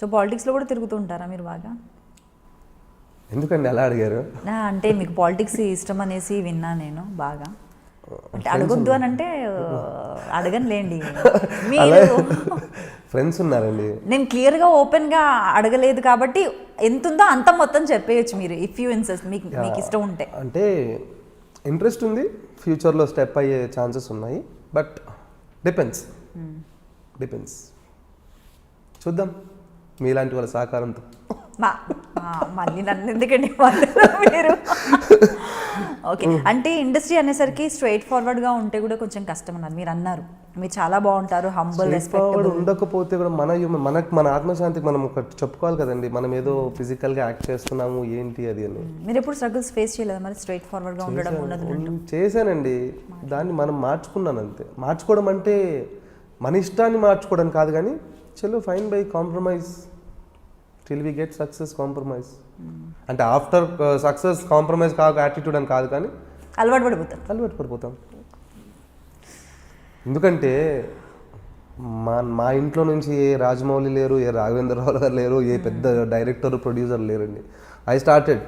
So పాలిటిక్స్లో కూడా తిరుగుతూ ఉంటారా మీరు బాగా? ఎందుకండి అలా అడిగారు? అంటే మీకు పాలిటిక్స్ ఇష్టం అనేసి విన్నా నేను బాగా. అంటే అడగొద్దు అని అంటే అడగనులేండి. మీరు ఫ్రెండ్స్ ఉన్నారండి. నేను క్లియర్గా ఓపెన్గా అడగలేదు కాబట్టి ఎంత ఉందో అంత మొత్తం చెప్పేయచ్చు మీరు, ఇఫ్ యూ ఇన్సెస్ట్ మీకు ఇష్టం ఉంటే. అంటే ఇంట్రెస్ట్ ఉంది, ఫ్యూచర్లో స్టెప్ అయ్యే ఛాన్సెస్ ఉన్నాయి, బట్ డిపెండ్స్ చూద్దాం మీలాంటి వాళ్ళ సహకారంతో. మళ్ళీ నన్ను ఎందుకండి మీరు? ఓకే, అంటే ఇండస్ట్రీ అనేసరికి స్ట్రైట్ ఫార్వర్డ్గా ఉంటే కూడా కొంచెం కష్టం అన్నారు. మీరు అన్నారు మీరు చాలా బాగుంటారు, హంబుల్, రెస్పెక్టబుల్. ఉండకపోతే కూడా మన ఆత్మశాంతికి మనం ఒకటి చెప్పుకోవాలి కదండి, మనం ఏదో ఫిజికల్గా యాక్ట్ చేస్తున్నాము ఏంటి అది అని. మీరు ఎప్పుడు స్ట్రగుల్స్ ఫేస్ చేయలేదు మరి? స్ట్రైట్ ఫార్వర్డ్గా ఉండడం ఉన్నది చేశానండి, దాన్ని మనం మార్చుకున్నాను అంతే. మార్చుకోవడం అంటే మన ఇష్టాన్ని మార్చుకోవడం కాదు, కానీ చలో fine by compromise till we get success. Compromise అంటే ఆఫ్టర్ సక్సెస్ కాంప్రమైజ్ కాక యాటిట్యూడ్ అని కాదు, కానీ అలవాటు పడిపోతాం. ఎందుకంటే మా ఇంట్లో నుంచి ఏ రాజమౌళి లేరు, ఏ రాఘవేంద్రరావు గారు లేరు, ఏ పెద్ద డైరెక్టర్ ప్రొడ్యూసర్ లేరండి. ఐ స్టార్టెడ్,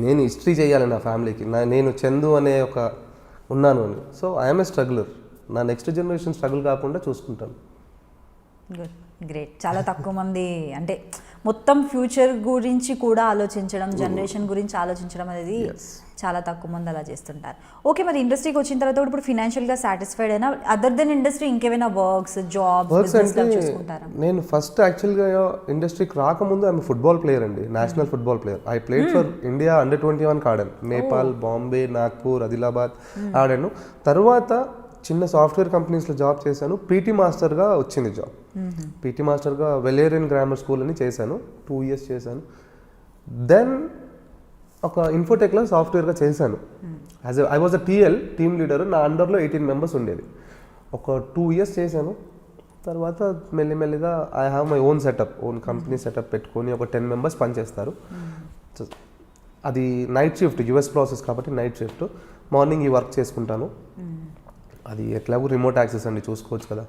నేను హిస్టరీ చేయాలి నా ఫ్యామిలీకి. నేను చందు అనే ఒక ఉన్నాను అని. So I'm a struggler. నా నెక్స్ట్ జనరేషన్ స్ట్రగుల్ కాకుండా చూసుకుంటాను. Good, great. చాలా తక్కువ మంది అంటే మొత్తం ఫ్యూచర్ గురించి కూడా ఆలోచించడం, జనరేషన్ గురించి ఆలోచించడం అనేది చాలా తక్కువ మంది అలా చేస్తుంటారు. ఓకే, మరి ఇండస్ట్రీకి వచ్చిన తర్వాత ఇప్పుడు ఫినాన్షియల్గా సాటిస్ఫైడ్ అయినా, అదర్ దెన్ ఇండస్ట్రీ ఇంకేమైనా వర్క్స్, జాబ్స్ చూసుకుంటారా? నేను ఫస్ట్ యాక్చువల్గా ఇండస్ట్రీకి రాకముందు ఆమె ఫుట్బాల్ ప్లేయర్ అండి, national football player. I played for India అండర్-21 ఆడాను. నేపాల్, బాంబే, నాగ్పూర్, ఆదిలాబాద్ ఆడాను. తర్వాత చిన్న సాఫ్ట్వేర్ కంపెనీస్లో జాబ్ చేశాను. పీటీ మాస్టర్గా వచ్చింది జాబ్. పీటీ మాస్టర్గా వెలేరియన్ గ్రామర్ స్కూల్ అని చేశాను, 2 years చేశాను. దెన్ ఒక ఇన్ఫోటెక్లో సాఫ్ట్వేర్గా చేశాను. I was a team leader. నా అండర్లో 18 members ఉండేది. ఒక 2 years చేశాను. తర్వాత మెల్లిమెల్లిగా I have my own company setup పెట్టుకొని ఒక 10 members పనిచేస్తారు. అది నైట్ షిఫ్ట్, యుఎస్ ప్రాసెస్ కాబట్టి నైట్ షిఫ్ట్. మార్నింగ్ ఈ వర్క్ చేసుకుంటాను. అది ఎట్లాగో రిమోట్ యాక్సెస్ అండి, చూసుకోవచ్చు కదా,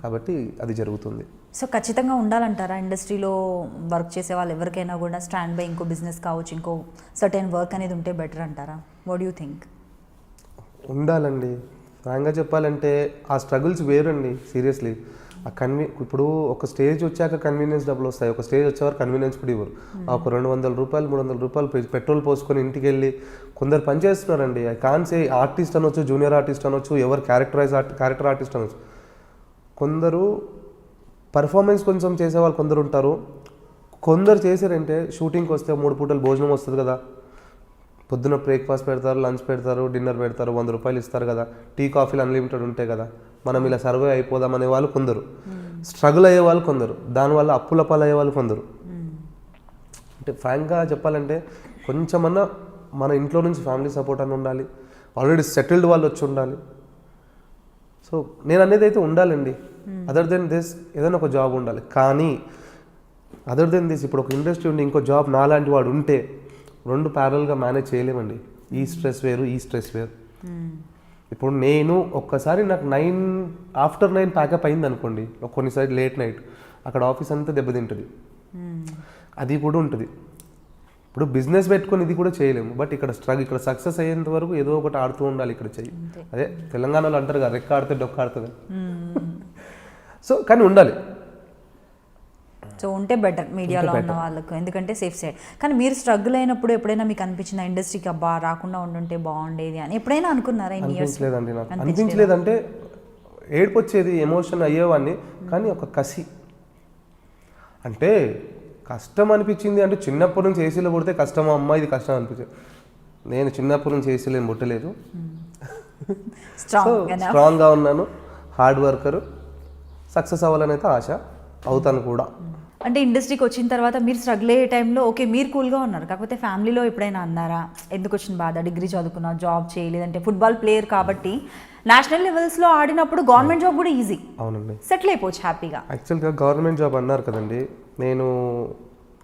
కాబట్టి అది జరుగుతుంది. సో ఖచ్చితంగా ఉండాలంటారా ఇండస్ట్రీలో వర్క్ చేసే వాళ్ళు ఎవరికైనా కూడా స్టాండ్ బై ఇంకో బిజినెస్ కావచ్చు, ఇంకో సర్టెన్ వర్క్ అనేది ఉంటే బెటర్ అంటారా? What you think? ఉండాలండి. ఫ్రాంక్గా చెప్పాలంటే ఆ స్ట్రగుల్స్ వేరండి, సీరియస్లీ. ఇప్పుడు ఒక స్టేజ్ వచ్చాక కన్వీనియన్స్ డబ్బులు వస్తాయి, ఒక స్టేజ్ వచ్చేవారు కన్వీనియన్స్ కూడా ఇవ్వరు. ఒక 200 రూపాయలు 300 రూపాయలు పెట్రోల్ పోసుకొని ఇంటికి వెళ్ళి కొందరు పనిచేస్తున్నారండి. ఐ కాన్ సే ఆర్టిస్ట్ అనొచ్చు, జూనియర్ ఆర్టిస్ట్ అనొచ్చు, ఎవరు క్యారెక్టర్ ఆర్టిస్ట్ అనొచ్చు. కొందరు పర్ఫార్మెన్స్ కొంచెం చేసేవాళ్ళు కొందరు ఉంటారు. కొందరు చేశారంటే షూటింగ్కి వస్తే 3 పూటలు భోజనం వస్తుంది కదా, పొద్దున బ్రేక్ఫాస్ట్ పెడతారు, లంచ్ పెడతారు, డిన్నర్ పెడతారు, 100 రూపాయలు ఇస్తారు కదా, టీ కాఫీలు అన్లిమిటెడ్ ఉంటాయి కదా, మనం ఇలా సర్వే అయిపోదాం అనే వాళ్ళు కొందరు, స్ట్రగుల్ అయ్యే వాళ్ళు కొందరు, దానివల్ల అప్పుల పాలు అయ్యే వాళ్ళు కొందరు. అంటే ఫ్రాంక్గా చెప్పాలంటే కొంచెమన్నా మన ఇంట్లో నుంచి ఫ్యామిలీ సపోర్ట్ అని ఉండాలి, ఆల్రెడీ సెటిల్డ్ వాళ్ళు వచ్చి ఉండాలి. సో నేను అనేది అయితే ఉండాలండి. అదర్ దెన్ దిస్ ఏదైనా ఒక జాబ్ ఉండాలి. కానీ అదర్ దెన్ దిస్ ఇప్పుడు ఒక ఇండస్ట్రీ ఉండి ఇంకో జాబ్ నాలాంటి వాడు ఉంటే 2 ప్యారల్గా మేనేజ్ చేయలేమండి. ఈ స్ట్రెస్ వేరు, ఈ స్ట్రెస్ వేరు. ఇప్పుడు నేను ఒక్కసారి నాకు ఆఫ్టర్ 9 ప్యాకప్ అయింది అనుకోండి, కొన్నిసారి లేట్ నైట్, అక్కడ ఆఫీస్ అంతా దెబ్బతింటుంది. అది కూడా ఉంటుంది. ఇప్పుడు బిజినెస్ పెట్టుకొని ఇది కూడా చేయలేము. బట్ ఇక్కడ సక్సెస్ అయ్యేంత వరకు ఏదో ఒకటి ఆడుతూ ఉండాలి. ఇక్కడ చెయ్యి, అదే తెలంగాణలో అంటారు కదా, రెక్క ఆడితే డొక్క ఆడుతుంది. సో కానీ ఉండాలి. సో ఉంటే బెటర్ మీడియాలో ఉన్న వాళ్ళకు, ఎందుకంటే సేఫ్ సైడ్. కానీ మీరు స్ట్రగుల్ అయినప్పుడు ఎప్పుడైనా మీకు అనిపించిన ఇండస్ట్రీకి అబ్బా రాకుండా ఉండుంటే బాగుండేది అని ఎప్పుడైనా అనుకున్నారా? అనిపించలేదండి నాకు. అనిపించలేదంటే ఏడుపు వచ్చేది, ఎమోషన్ అయ్యేవాడిని. కానీ ఒక కసి, అంటే కష్టం అనిపించింది అంటే చిన్నప్పటి నుంచి ఏసీలో పుడితే కష్టం అమ్మ, ఇది కష్టం అనిపించింది. నేను చిన్నప్పటి నుంచి ఏసీలో పుట్టలేదు. స్ట్రాంగ్గా ఉన్నాను, హార్డ్ వర్కరు, సక్సెస్ అవ్వాలని అయితే ఆశ, అవుతాను కూడా. అంటే ఇండస్ట్రీకి వచ్చిన తర్వాత మీరు స్ట్రగుల్ అయ్యే టైంలో ఓకే మీరు కూల్గా ఉన్నారు, కాకపోతే ఫ్యామిలీలో ఎప్పుడైనా అన్నారా ఎందుకు వచ్చిన బాధ, డిగ్రీ చదువుకున్నా జాబ్ చేయలేదంటే, ఫుట్బాల్ ప్లేయర్ కాబట్టి నేషనల్ లెవెల్స్లో ఆడినప్పుడు గవర్నమెంట్ జాబ్ కూడా ఈజీ, అవునండి, సెటిల్ అయిపోవచ్చు హ్యాపీగా. యాక్చువల్గా గవర్నమెంట్ జాబ్ అన్నారు కదండి, నేను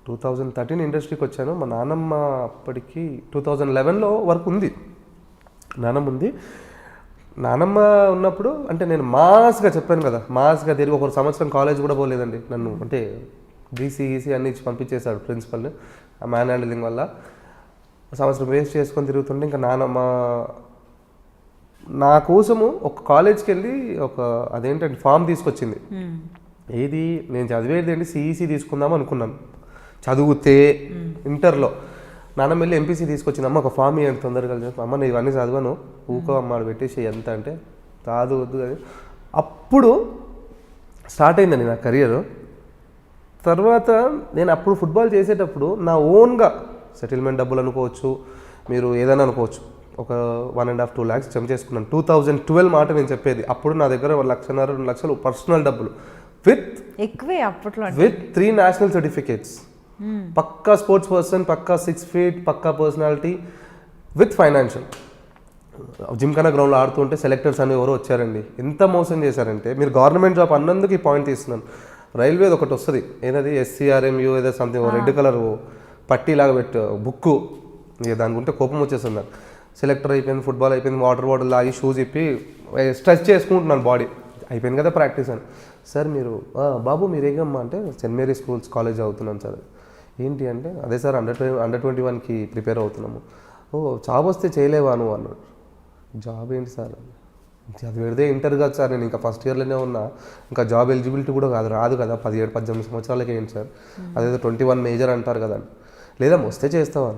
2013 ఇండస్ట్రీకి వచ్చాను. మా నాన్నమ్మ అప్పటికి 2011లో వర్క్ ఉంది, నాన్నమ్మ ఉంది. నానమ్మ ఉన్నప్పుడు అంటే నేను మాస్గా చెప్పాను కదా, మాస్గా తిరిగి ఒక సంవత్సరం కాలేజ్ కూడా పోలేదండి. నన్ను అంటే గీసీ అన్ని ఇచ్చి పంపించేశాడు ప్రిన్సిపల్ ఆ మ్యాన్ హ్యాండిలింగ్ వల్ల. సంవత్సరం వేస్ట్ చేసుకొని తిరుగుతుంటే ఇంకా నానమ్మ నా కోసము ఒక కాలేజ్కి వెళ్ళి ఒక అదేంటంటే ఫామ్ తీసుకొచ్చింది. ఏది నేను చదివేది ఏంటి సిఈసి తీసుకుందాం అనుకున్నాను చదివితే ఇంటర్లో. నాన్నమ్మ వెళ్ళి ఎంపీసీ తీసుకొచ్చింది. అమ్మ ఒక ఫామ్ ఇవ్వండి తొందరగా. అమ్మ నేను ఇవన్నీ చదివాను, ఊకో అమ్మ పెట్టేసి ఎంత అంటే కాదు వద్దు అని. అప్పుడు స్టార్ట్ అయిందండి నా కెరియర్. తర్వాత నేను అప్పుడు ఫుట్బాల్ చేసేటప్పుడు నా ఓన్గా సెటిల్మెంట్ డబ్బులు అనుకోవచ్చు, మీరు ఏదైనా అనుకోవచ్చు, ఒక 1.5-2 lakhs జమ చేసుకున్నాను. 2012 మాట నేను చెప్పేది. అప్పుడు నా దగ్గర 1.5-2 లక్షలు పర్సనల్ డబ్బులు ఎక్కువే అప్పట్లో విత్ 3 నేషనల్ సర్టిఫికేట్స్. పక్కా స్పోర్ట్స్ పర్సన్, పక్కా 6 feet, పక్కా పర్సనాలిటీ విత్ ఫైనాన్షియల్. జిమ్ఖానా గ్రౌండ్లో ఆడుతుంటే సెలెక్టర్స్ అని ఎవరో వచ్చారండి. ఎంత మోసం చేశారంటే, మీరు గవర్నమెంట్ జాబ్ అన్నందుకు ఈ పాయింట్ తీస్తున్నాను. రైల్వేది ఒకటి వస్తుంది, ఏదది SCRMU ఏదో సంథింగ్, రెడ్ కలర్ పట్టీలాగా పెట్టు బుక్కు. ఇక దాని గుంటే కోపం వచ్చేస్తుంది నాకు. సెలెక్టర్ అయిపోయింది, ఫుట్బాల్ అయిపోయింది, వాటర్ బాటిల్ లాగి షూస్ ఇప్పి స్ట్రెచ్ చేసుకుంటున్నాను బాడీ. అయిపోయింది కదా ప్రాక్టీస్ అని. సార్ మీరు బాబు మీరు ఏగమ్మా అంటే సెయింట్ మేరీ స్కూల్స్ కాలేజ్ అవుతున్నాను సార్. ఏంటి అంటే అదే సార్ అండర్ 21కి ప్రిపేర్ అవుతున్నాము. ఓ జాబ్ వస్తే చేయలేవా నువ్వు అన్నాడు. జాబ్ ఏంటి సార్, అది పెడితే ఇంటర్ కాదు సార్, నేను ఇంకా ఫస్ట్ ఇయర్లోనే ఉన్నా, ఇంకా జాబ్ ఎలిజిబిలిటీ కూడా రాదు కదా 17-18 సంవత్సరాలకి ఏంటి సార్, అదేదో 21 మేజర్ అంటారు కదా. లేదా వస్తే చేస్తావా?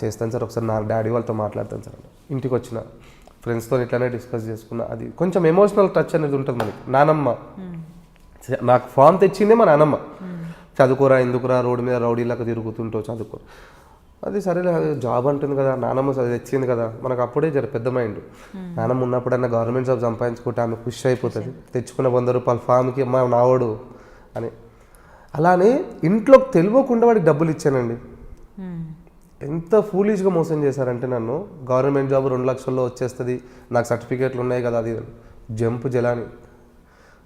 చేస్తాను సార్, ఒకసారి నా డాడీ వాళ్ళతో మాట్లాడతాను సార్. ఇంటికి వచ్చిన ఫ్రెండ్స్తో ఇట్లానే డిస్కస్ చేసుకున్నా. అది కొంచెం ఎమోషనల్ టచ్ అనేది ఉంటుంది మనకి. నానమ్మ నాకు ఫామ్ తెచ్చిందే మా నానమ్మ. చదువుకోరా, ఎందుకురా రోడ్డు మీద రౌడీలాగా తిరుగుతుంటో చదువుకోరా. అది సరేలే, జాబ్ అంటుంది కదా, నానమ్మ తెచ్చింది కదా, మనకు అప్పుడే జర పెద్ద మైండ్. నానమ్మ ఉన్నప్పుడన్నా గవర్నమెంట్ జాబ్ సంపాదించుకుంటే ఆమె ఖుషి అయిపోతుంది. తెచ్చుకున్న 100 రూపాయల ఫామ్కి అమ్మ నావాడు అని. అలానే ఇంట్లోకి తెలియకుండా వాడికి డబ్బులు ఇచ్చానండి. ఎంత ఫూలిష్గా మోసం చేశారంటే నన్ను. గవర్నమెంట్ జాబ్ 2 లక్షల్లో వచ్చేస్తుంది, నాకు సర్టిఫికేట్లు ఉన్నాయి కదా, అది జంప్ జలాని.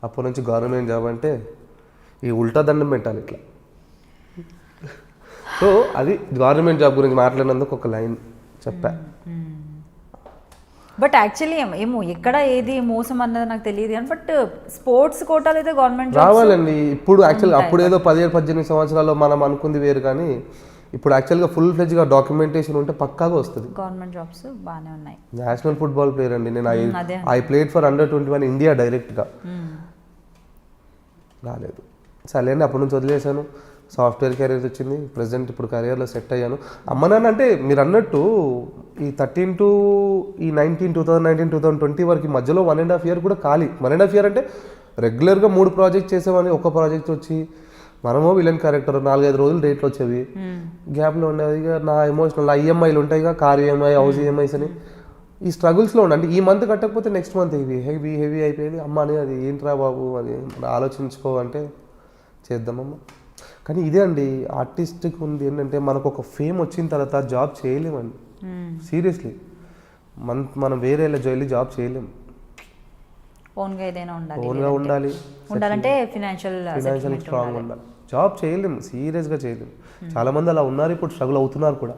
అప్పటి నుంచి గవర్నమెంట్ జాబ్ అంటే ఈ ఉల్టా దండం పెట్టాలి ఇట్లా. సో అది గవర్నమెంట్ జాబ్ గురించి మాట్లాడినందుకు ఒక లైన్ చెప్పా. బట్ యాక్చువల్లీ ఏమో ఎక్కడ ఏది మోసం అన్నది నాకు తెలియదు కానీ, బట్ స్పోర్ట్స్ కోటాలు అయితే గవర్నమెంట్ రావాలండి. ఇప్పుడు యాక్చువల్గా అప్పుడు ఏదో 17-18 సంవత్సరాల్లో మనం అనుకుంది వేరు, కానీ ఇప్పుడు యాక్చువల్గా ఫుల్ ఫ్లెడ్జ్గా డాక్యుమెంటేషన్ ఉంటే పక్కాగా వస్తుంది. గవర్నమెంట్ జాబ్స్ బాగానే ఉన్నాయి. నేషనల్ ఫుట్బాల్ ప్లేయర్ అండి నేను. I played for under 21 India డైరెక్ట్గా. రాలేదు సరేండి, అప్పటి నుంచి వదిలేశాను. సాఫ్ట్వేర్ కెరీర్ వచ్చింది, ప్రజెంట్ ఇప్పుడు కెరియర్లో సెట్ అయ్యాను. అమ్మ నాన్న అంటే మీరు అన్నట్టు ఈ 13 to 19 2019-2020 వరకు మధ్యలో 1.5 year కూడా ఖాళీ. 1.5 year అంటే రెగ్యులర్గా 3 ప్రాజెక్ట్ చేసేవాడిని. ఒక ప్రాజెక్ట్ వచ్చి మనమో విలన్ క్యారెక్టర్ 4-5 రోజులు డేట్లు వచ్చేవి. గ్యాప్లో ఉండేది. ఇక నా ఎమోషనల్ ఈఎంఐలు ఉంటాయి, కార్ ఈఎంఐ, హౌస్ ఈఎంఐస్ అని ఈ స్ట్రగుల్స్లో ఉండే. అంటే ఈ మంత్ కట్టకపోతే నెక్స్ట్ మంత్ ఇవి హెవీ అయిపోయింది. అమ్మ అని అది ఏంట్రా బాబు అది ఆలోచించుకో అంటే చేద్దామమ్మ. కానీ ఇదే అండి ఆర్టిస్ట్కి ఉంది ఏంటంటే, మనకు ఒక ఫేమ్ వచ్చిన తర్వాత జాబ్ చేయలేమండి. సీరియస్లీ మనం వేరే వెళ్ళి జాబ్ చేయలేము. ఓన్గా ఏదైనా ఉండాలి, ఓన్గా ఉండాలంటే ఫినాన్షియల్ స్ట్రాంగ్ ఉండాలి. జాబ్ చేయలేము, సీరియస్గా చేయలేము. చాలామంది అలా ఉన్నారు, ఇప్పుడు స్ట్రగుల్ అవుతున్నారు కూడా.